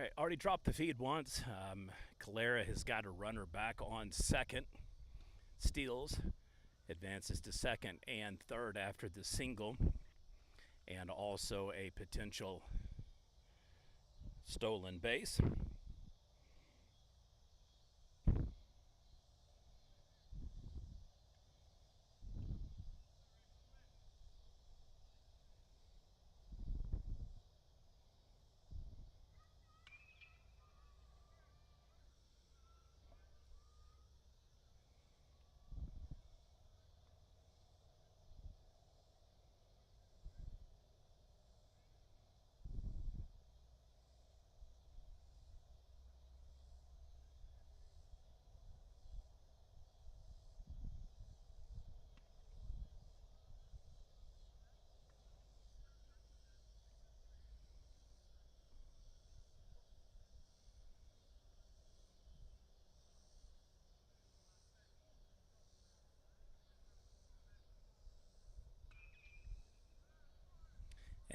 right, already dropped the feed once. Calera has got a runner back on second. Steals, advances to second and third after the single, and also a potential stolen base.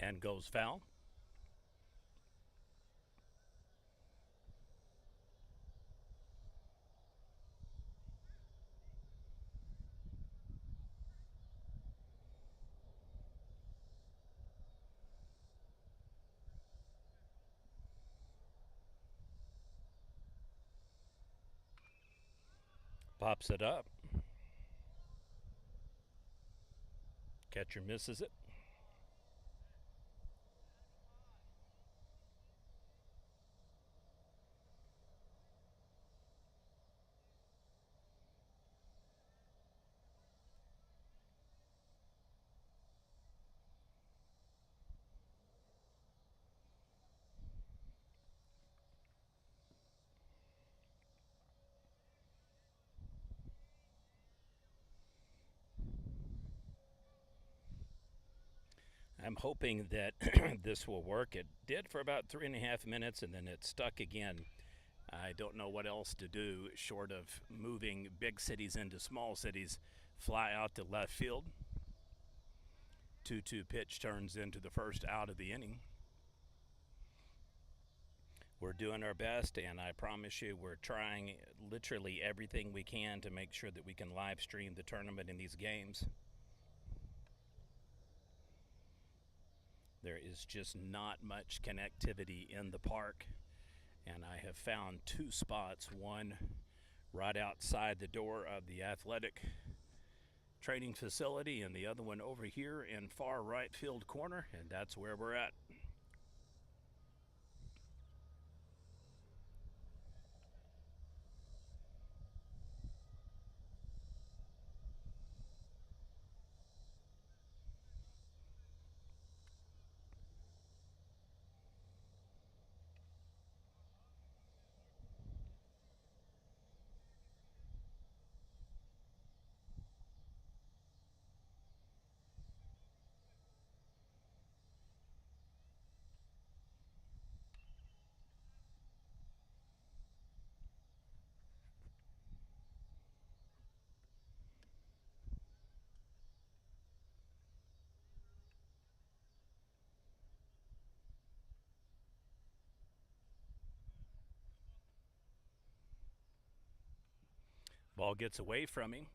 And goes foul. Pops it up. Catcher misses it. I'm hoping that this will work. It did for about 3.5 minutes and then it stuck again. I don't know what else to do short of moving big cities into small cities. Fly out to left field. 2-2 pitch turns into the first out of the inning. We're doing our best, and I promise you we're trying literally everything we can to make sure that we can live stream the tournament in these games. There is just not much connectivity in the park, and I have found two spots, one right outside the door of the athletic training facility and the other one over here in far right field corner, and that's where we're at. Ball gets away from him,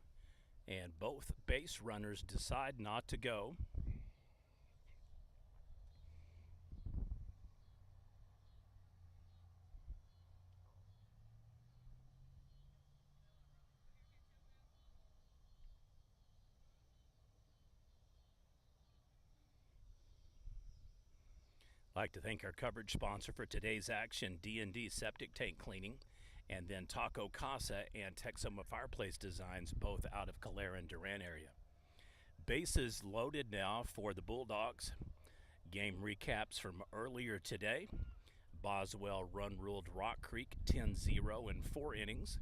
and both base runners decide not to go. I'd like to thank our coverage sponsor for today's action, D&D Septic Tank Cleaning, and then Casa and Texoma Fireplace Designs, both out of Calera and Durant area. Bases loaded now for the Bulldogs. Game recaps from earlier today. Boswell run-ruled Rock Creek 10-0 in 4 innings.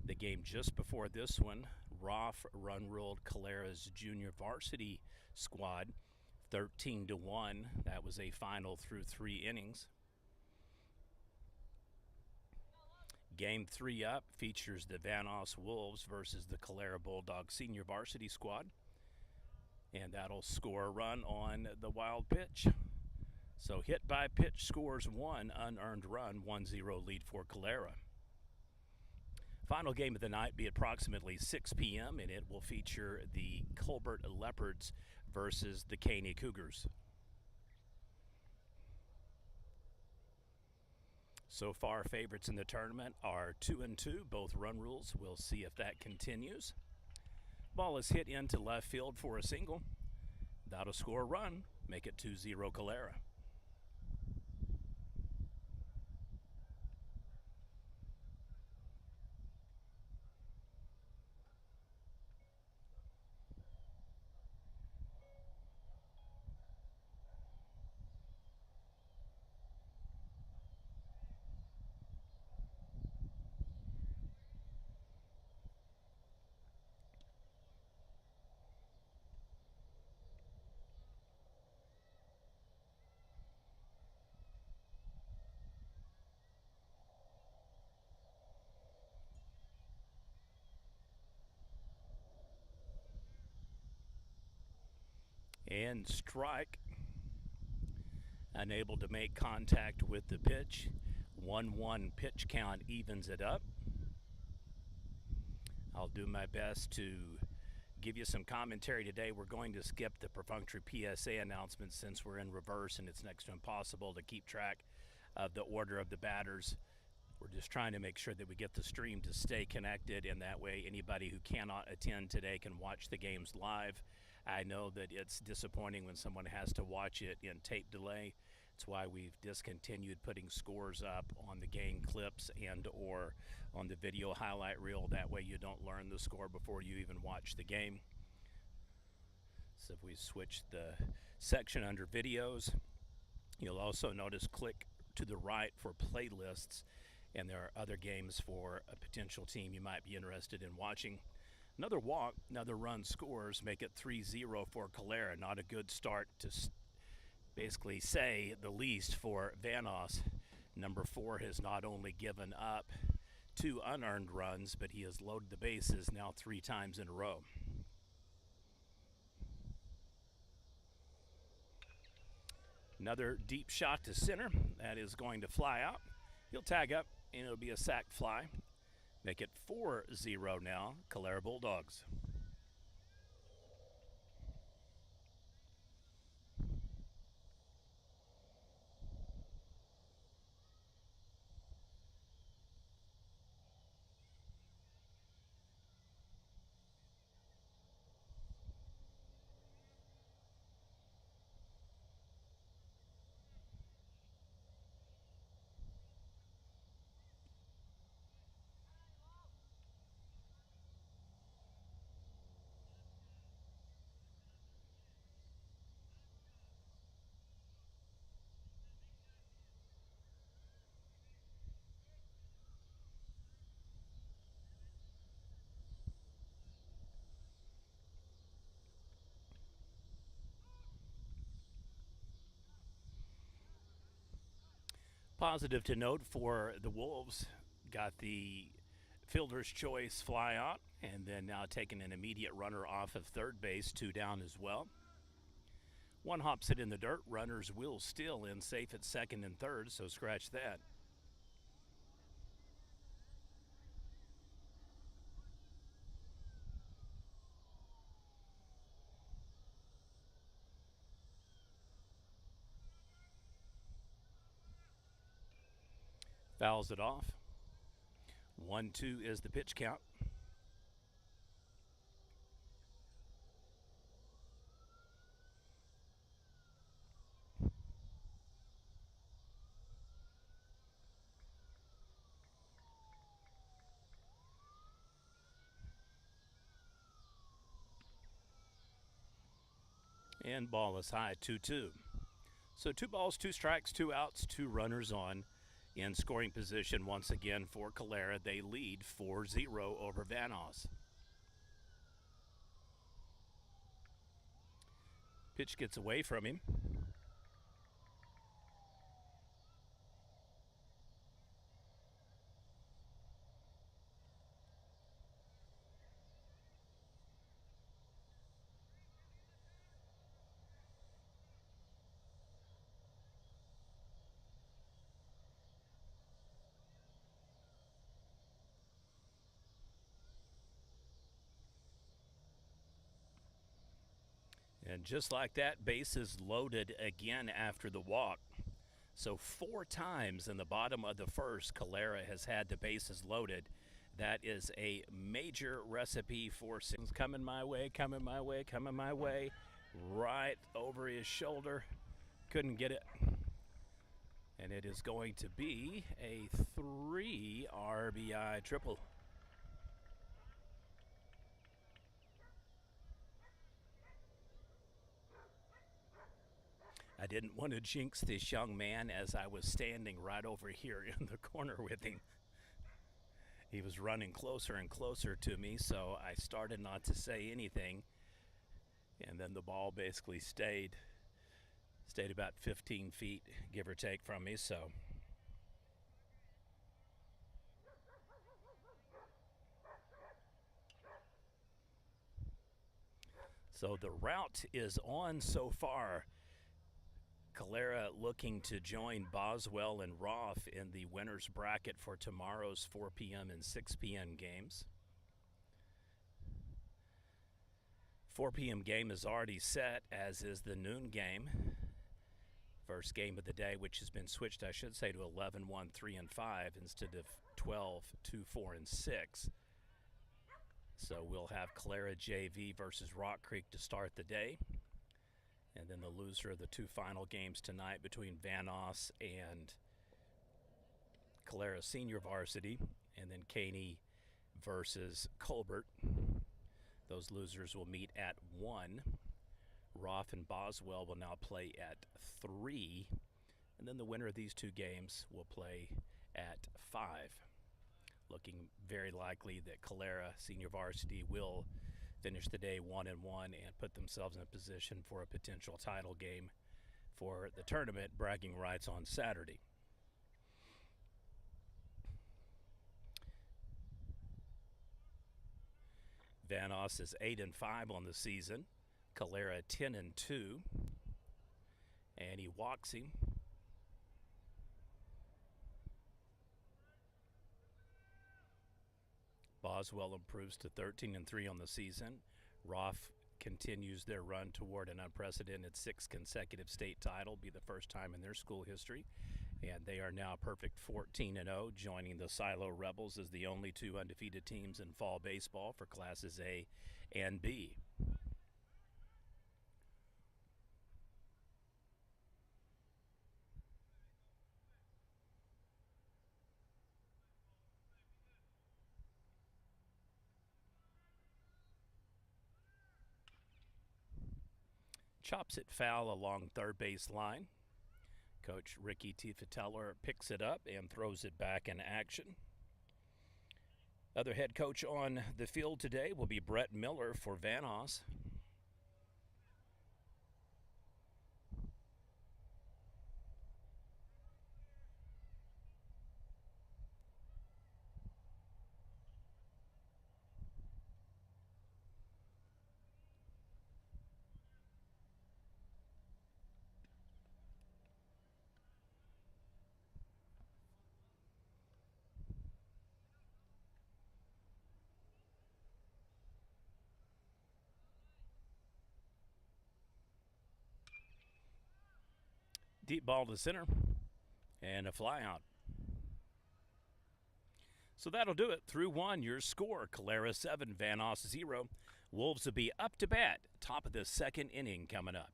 The game just before this one, Roth run-ruled Calera's junior varsity squad 13-1. That was a final through 3 innings. Game 3 up features the Vanoss Wolves versus the Calera Bulldogs senior varsity squad. And that'll score a run on the wild pitch. So hit by pitch scores 1, unearned run, 1-0 lead for Calera. Final game of the night be approximately 6 p.m. and it will feature the Colbert Leopards versus the Caney Cougars. So far, favorites in the tournament are 2-2, both run rules. We'll see if that continues. Ball is hit into left field for a single. That'll score a run, make it 2-0 Calera. And strike. Unable to make contact with the pitch. 1-1 pitch count evens it up. I'll do my best to give you some commentary today. We're going to skip the perfunctory PSA announcements since we're in reverse and it's next to impossible to keep track of the order of the batters. We're just trying to make sure that we get the stream to stay connected, and that way anybody who cannot attend today can watch the games live. I know that it's disappointing when someone has to watch it in tape delay. That's why we've discontinued putting scores up on the game clips and or on the video highlight reel. That way you don't learn the score before you even watch the game. So if we switch the section under videos, you'll also notice click to the right for playlists, and there are other games for a potential team you might be interested in watching. Another walk, another run scores, make it 3-0 for Calera. Not a good start to basically say the least for Vanoss. Number 4 has not only given up 2 unearned runs, but he has loaded the bases now 3 times in a row. Another deep shot to center. That is going to fly out. He'll tag up, and it'll be a sac fly. Make it 4-0 now, Calera Bulldogs. Positive to note for the Wolves, got the fielder's choice fly out, and then now taking an immediate runner off of third base, 2 down as well. One hops it in the dirt. Runners will still in safe at second and third, so scratch that. Fouls it off. 1-2 is the pitch count. And ball is high, 2-2. So 2 balls, 2 strikes, 2 outs, 2 runners on. In scoring position once again for Calera. They lead 4-0 over Vanoss. Pitch gets away from him. And just like that, bases loaded again after the walk. So 4 times in the bottom of the first, Calera has had the bases loaded. That is a major recipe for things coming my way, coming my way, coming my way. Right over his shoulder. Couldn't get it. And it is going to be a 3 RBI triple. I didn't want to jinx this young man as I was standing right over here in the corner with him. He was running closer and closer to me, so I started not to say anything. And then the ball basically stayed about 15 feet, give or take, from me. So the route is on so far. Calera looking to join Boswell and Roth in the winner's bracket for tomorrow's 4 p.m. and 6 p.m. games. 4 p.m. game is already set, as is the noon game. First game of the day, which has been switched, I should say, to 11, 1, 3, and 5 instead of 12, 2, 4, and 6. So we'll have Calera JV versus Rock Creek to start the day. And then the loser of the 2 final games tonight between Vanoss and Calera Senior Varsity, and then Caney versus Colbert. Those losers will meet at 1. Roth and Boswell will now play at 3. And then the winner of these 2 games will play at 5. Looking very likely that Calera Senior Varsity will finish the day 1-1 and put themselves in a position for a potential title game for the tournament bragging rights on Saturday. Vanoss is 8-5 on the season. Calera 10-2. And he walks him. Boswell improves to 13-3 on the season. Roth continues their run toward an unprecedented 6th consecutive state title, be the first time in their school history. And they are now perfect 14-0, joining the Silo Rebels as the only 2 undefeated teams in fall baseball for Classes A and B. Chops it foul along third base line. Coach Ricky Tiefeteller picks it up and throws it back in action. Other head coach on the field today will be Brett Miller for Vanoss. Deep ball to center and a fly out. So that'll do it. Through 1, your score: Calera 7, Vanoss 0. Wolves will be up to bat, top of the 2nd inning coming up.